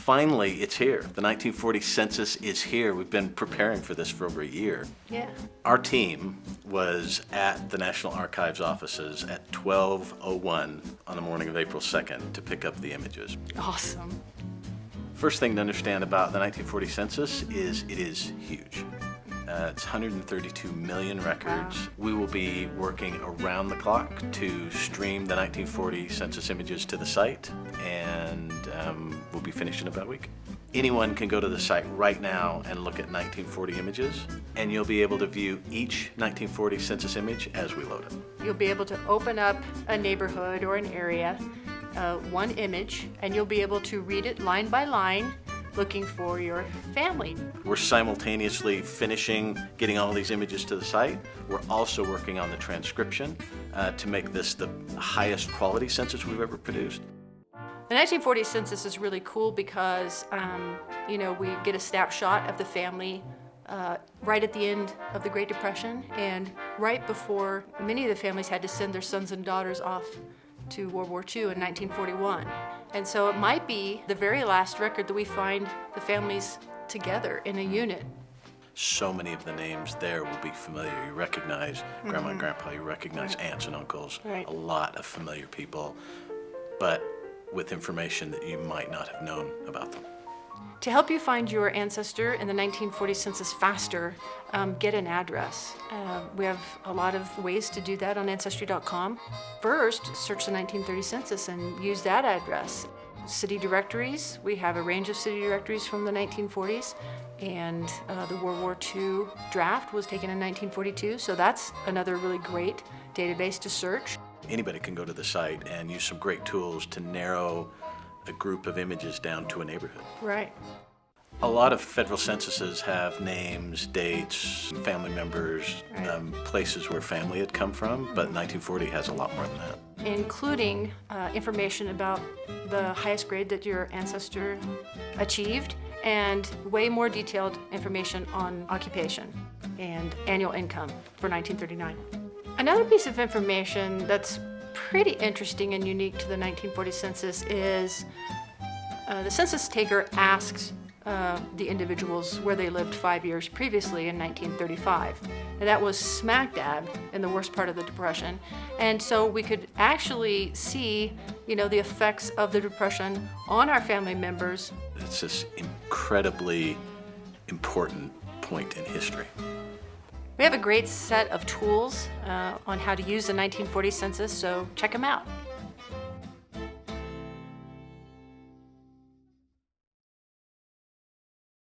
Finally, it's here. The 1940 census is here. We've been preparing for this for over a year. Yeah. Our team was at the National Archives offices at 12:01 on the morning of April 2nd to pick up the images. Awesome. First thing to understand about the 1940 census is it is huge. It's 132 million records. Wow. We will be working around the clock to stream the 1940 census images to the site, and we'll be finished in about a week. Anyone can go to the site right now and look at 1940 images, and you'll be able to view each 1940 census image as we load it. You'll be able to open up a neighborhood or an area, one image, and you'll be able to read it line by line, looking for your family. We're simultaneously finishing getting all these images to the site. We're also working on the transcription to make this the highest quality census we've ever produced. The 1940 census is really cool because, we get a snapshot of the family right at the end of the Great Depression and right before many of the families had to send their sons and daughters off to World War II in 1941. And so it might be the very last record that we find the families together in a unit. So many of the names there will be familiar. You recognize Grandma and Grandpa, you recognize aunts and uncles, Right. a lot of familiar people, but with information that you might not have known about them. To help you find your ancestor in the 1940 census faster, get an address. We have a lot of ways to do that on Ancestry.com. First, search the 1930 census and use that address. City directories, we have a range of city directories from the 1940s, and the World War II draft was taken in 1942, so that's another really great database to search. Anybody can go to the site and use some great tools to narrow a group of images down to a neighborhood. Right. A lot of federal censuses have names, dates, family members, Right. Places where family had come from, but 1940 has a lot more than that. Including information about the highest grade that your ancestor achieved and way more detailed information on occupation and annual income for 1939. Another piece of information that's pretty interesting and unique to the 1940 census is the census taker asks the individuals where they lived 5 years previously in 1935. And that was smack dab in the worst part of the Depression. And so we could actually see, the effects of the Depression on our family members. It's this incredibly important point in history. We have a great set of tools on how to use the 1940 census, so check them out.